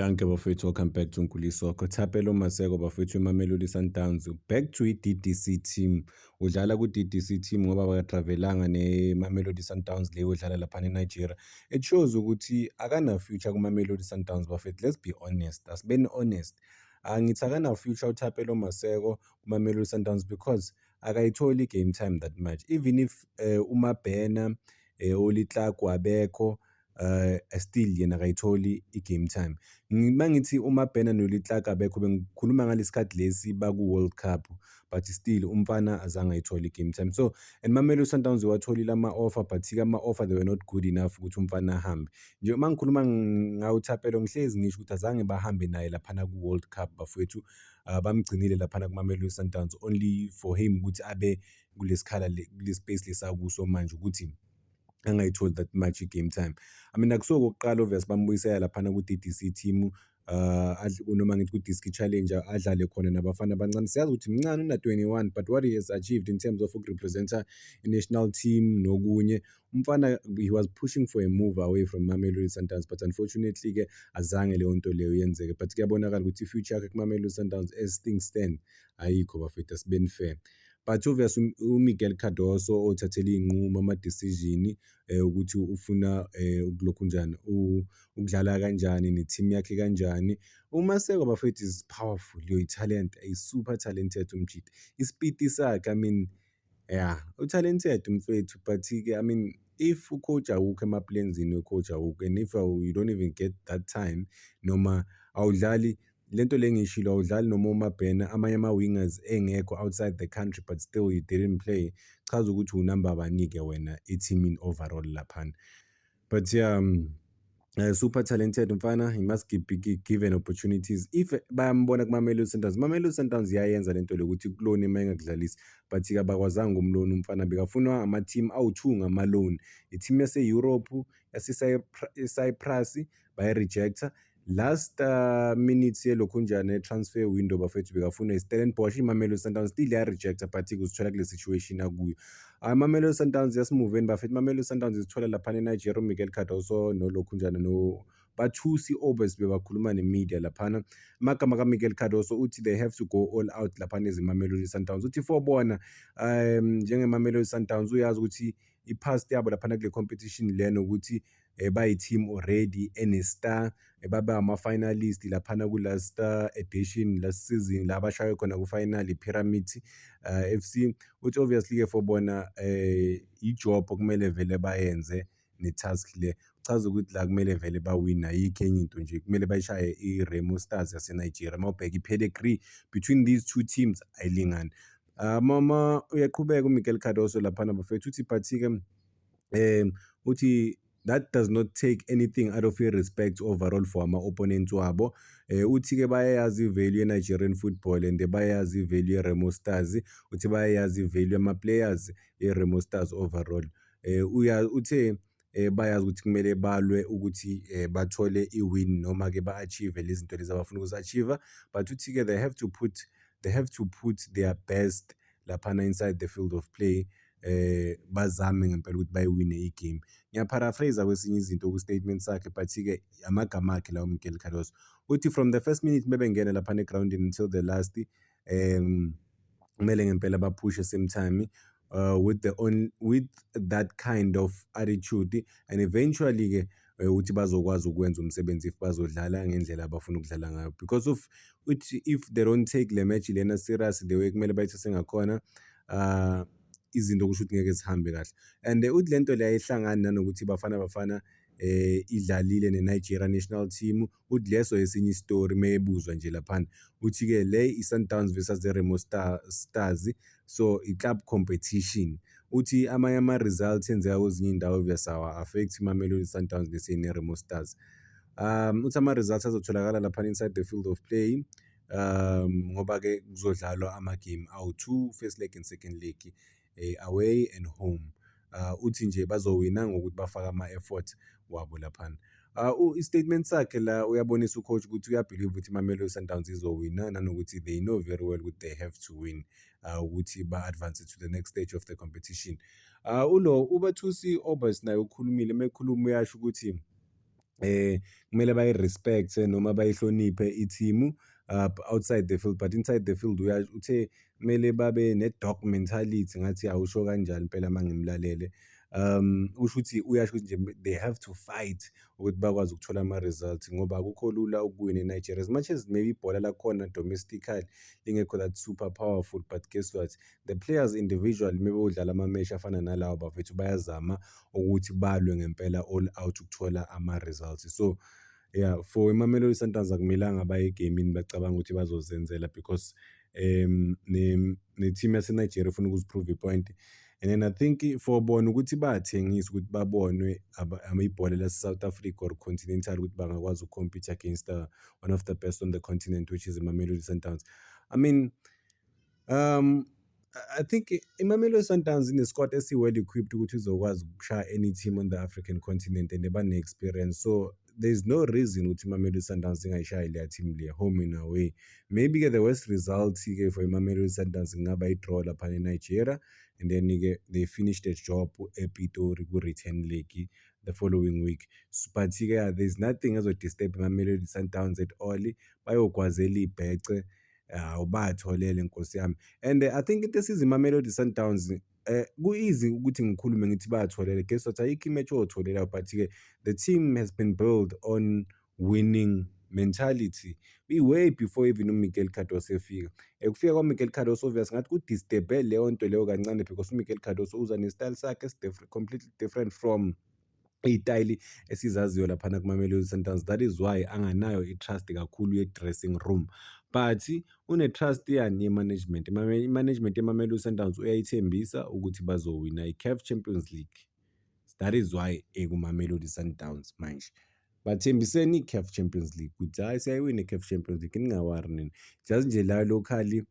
Danke bafowethu, welcome back to Nkulisoko. Thapelo Maseko bafowethu iMamelodi Sundowns. Back to i-DDC team. Udlala ku-DDC team ngoba bakatravelanga neMamelodi Sundowns leyo udlala lapha eNigeria. It shows ukuthi akana future kuMamelodi Sundowns bafowethu. Let's be honest. Asibeni honest. Angithi akana future uThapelo Maseko kuMamelodi Sundowns because akayitholi game time that much. Even if uMabhena Oli Clark wabekho still yena akayitholi i-game time. Mangithi uMabhena noLi Clark abekho bengikhuluma ngalesikhathi lesi baku-World Cup, but still umfana azange ayithole i-game time. So and Mamelodi Sundowns watholile ama-offer, but-ke ama-offer they were not good enough ukuthi umfana ahambe. Nje mangikhuluma ngawuThapelo ngihlezi ngisho ukuthi azange bahambe naye laphana ku-World Cup bafowethu. Bamgcinile laphana kuMamelodi Sundowns only for him ukuthi abe kulesikhala kule-space lesakuso manje ukuthi angayitholi that much game time. I mean akusuko okokuqala obvious bambuyisela laphana ku-DDC team noma ngithi ku-Diski Challenger adlale khona nabafana abancane. Siyazi ukuthi mncane una-21 but what he has achieved in terms of ukurepresenta i-national team nokunye umfana he was pushing for a move away from Mamelodi Sundowns, but unfortunately ke azange leyo nto leyo yenzeke. But kuyabonakala ukuthi i-future yakhe kuMamelodi Sundowns as things stand ayikho bafethu, asibeni fair. But obvious uMiguel Cardoso othathele iy'nqumo ama-decision ukuthi ufuna ukulokhu njani ukudlala kanjani ne-team yakhe kanjani. uMaseko bafethu is powerful, yi-talent, super talented umjidi. Isipiti sakhe I mean u-talented mfethu, but-ke I mean if ucoach awukho emaplenzini ucoach awukho and if you don't even get that time noma awudlali lento le ngishilo awudlali noma uMabhena amanye ama-wingers engekho outside the country but still you didn't play, chaza ukuthi unumber bani-ke wena i-team overall laphana. But super talented mfana, he must be given opportunities. If bayambona kuMamelodi Sundowns, Mamelodi Sundowns iyayenza lento lokuthi kulone uma engakudlalisi, but-ke abakwazanga umloan umfana, bekafuna ama-team awu-2 ngama-loan. I-team yase-Europe yase-Cyprus bayi-rejecta. Last minutes yelokhu njani transfer window bafethu bekafuna iStellenbosch, iMamelodi Sundowns still ya-rejecta, but-ke uzithola kule situation akuyo. Mamelodi Sundowns yasimuveni bafethu, Mamelodi Sundowns izithola laphana eNigeria uMiguel Cardoso nolokhu njani bathusi obes bebakhuluma ne-media laphana. Amagama kaMiguel Cardoso uthi they have to go all out laphana eziMamelodi Sundowns. Uthi for bona njengemamelodi Sundowns uyazi ukuthi i-past yabo laphana kule competition lena ukuthi bayi-team already ene-star, babe ama-finalist laphana ku-last edition last season la bashaye khona ku-final i-Pyramids FC. Uthi obviously-ke for bona i-job okumele vele bayenze ne-task le, chaza ukuthi la kumele vele bawina, ayikho enye into nje kumele bayishaye i-Remo Stars yaseNigeria. Mawubheka i-pedigree between these two teams ayilingani. Mama uyaqhubeka uMiguel Cardoso laphana bafethu uthi but-ke uthi that does not take anything out of your respect overall for ama-opponents wabo. Uthi-ke bayayazi i-value ye-Nigerian football and bayayazi i-value ye-Remo Stars. Uthi bayayazi i-value yama-players ye-Remo Stars overall. Uthe bayazi ukuthi kumele balwe ukuthi bathole i-win noma-ke ba-achieve lezi zinto lezi abafuna ukuzi-achieve, but uthi-ke they have to put their best laphana inside the field of play. Bazame ngempela ukuthi bayiwine i-game. Ngiyaparaphrase kwesinye izinto ku-statement sakhe, but-ke amagama akhe lawo Miguel Cardoso. Uthi from the first minute bebengena laphana egrawundini until the last kumele ngempela baphushe same time with that kind of attitude, and eventually-ke uthi bazokwazi ukwenza umsebenzi if bazodlala ngendlela abafuna ukudlala ngayo, because of if they don't take le match lena serious the way kumele bayithathe ngakhona izinto kusho ukuthi ngeke zihambe kahle. And uthi lento le ayihlangani nanokuthi bafana idlalile ne-Nigeria national team, uthi leso esinye istory mayebuzwa nje laphana. Uthi-ke le i-Sundowns versus the-Remo Stars, so i-club competition. Uthi amanye ama-results enzeka kwezinye indawo obvious affect Mamelodi Sundowns bese ne-Remo Stars. Uthi ama-results azotholakala laphana inside the field of play ngoba-ke kuzodlalwa ama-game awu-2, first leg and second leg, away and home. Uthi nje bazowina ngokuthi bafaka ama-effort wabo laphana. I-statement sakhe la uyabonisa ucoach ukuthi uyabelieve ukuthi Mamelodi Sundowns izowina nanokuthi they know very well ukuthi they have to win ukuthi ba-advance to the next stage of the competition. Ubathusi Obers naye ukhulumile, mekhuluma uyasho ukuthi kumele bayi-respect-e noma bayihloniphe i-team outside the field, but inside the field uthe kumele babe ne-dog mentality, ngathi awusho kanjani impela mangimlalele. Usho ukuthi uyasho ukuthi nje they have to fight ukuthi bakwazi ukuthola ama-results ngoba akukho lula ukuwina eNigeria. As much as maybe ibhola lakhona domestically lingekho that super powerful, but guess what, the players individually mebeyodlala ama-match afana nalawo bafethu bayazama ukuthi balwe ngempela all out ukuthola ama-results. So yeah, for iMamelodi Sundowns akumelanga baye egamini bacabanga ukuthi bazozenzela because ne-team yaseNigeria ifuna ukuziprove ipoint. And then I think for bona ukuthi bayathengisa ukuthi babonwe ibhola lase-South Africa or continental ukuthi bangakwazi ukucompete against one of the best on the continent, which is iMamelodi Sundowns. I mean, I think iMamelodi Sundowns ine-squad esi-well equipped ukuthi izokwazi ukushaya any team on the African continent and bane-experience. So there's no reason ukuthi iMamelodi Sundowns ingayishayi leya team leya home and away. Maybe-ke the worst result-ke for iMamelodi Sundowns ingaba i-draw laphana eNigeria, and then-ke they finish the job ePitori ku-return leg the following week. But-ke there's nothing ezodisturb iMamelodi Sundowns at all. Bayogwazela ibhece, batholele nkosi yami. And I think into esiza iMamelodi Sundowns ku-easy ukuthi ngikhulume ngithi batholele. Guess what, ayikho imatch otholela, but-ke the team has been built on winning mentality way before even uMikel Cardoso efika. Kufika kwaMikel Cardoso obvious ngathi kudisturbe leyo nto leyo kancane because uMikel Cardoso uza ne-style sakhe completely different from iy'tayili esizaziyo laphana kuMamelodi Sundowns. That is why anganayo i-trust kakhulu ye-dressing room, but une-trust yani ye-management. I-management yeMamelodi Sundowns uyayithembisa ukuthi bazowina i-CAF Champions League. That is why kuMamelodi Sundowns manje bathembisene i-CAF Champions League ukuthi hayi siyayiwina i-CAF Champions League, ningawari nini. Just nje la locally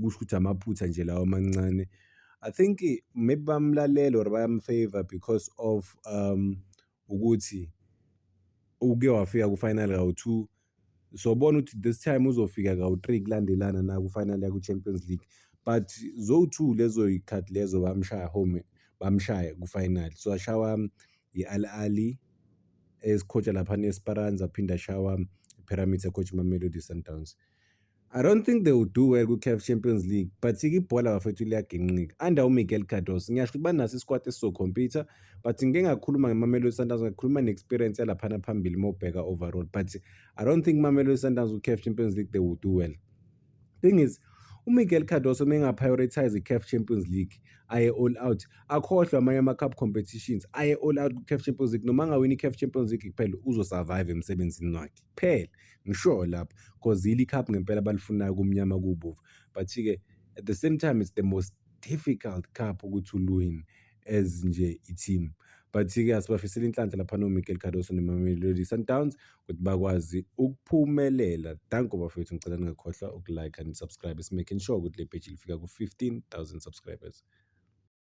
kusho ukuthi amaphutha nje lawo amancane. I think maybe bamlalela or bayamfavor because of ukuthi uke wafika ku-final kawu-2. So bona ukuthi this time uzofika kawu-3 kulandelana na ku-final yaku-Champions League, but zo-2 lezo yikhathi lezo bamshaya home, bamshaya ku-final. So ashawa i-Al Ahly esicoach laphana e-Esperance, aphinda ashawa i-Pyramids ecoach iMamelodi Sundowns. I don't think they will do well ku-CAF Champions League, but ibhola bafethu liyaginqika under uMikel Cardoso. Ngiyasho ukuthi banaso isquad esizocompete, but ngike ngakhuluma ngeMamelodi Sundowns, ngakhuluma ne-experience yalaphana phambili mawubheka overall, but I don't think iMamelodi Sundowns ku-CAF Champions League they will do well. Thing is, uMikel Cardoso menga-prioritize i-CAF Champions League, aye all out, akhohlwe amanye ama-cup competitions, aye all out ku-CAF Champions League. Noma angawini i-CAF Champions League kuphela uzosurvive emsebenzini wakhe phela, ngisho lapho, because yile cup ngempela abalifunayo kumnyama kubovu. But-ke at the same time it's the most difficult cup ukuthi uwin as nje i-team. But-ke asibafisela inhlanhla lapha noMikel Cardoso neMamelodi Sundowns ukuthi bakwazi ukuphumelela. Danko bafethu, ngicela ningakhohlwa ukulike and subscribe, making sure ukuthi le page lifika ku-15,000 subscribers.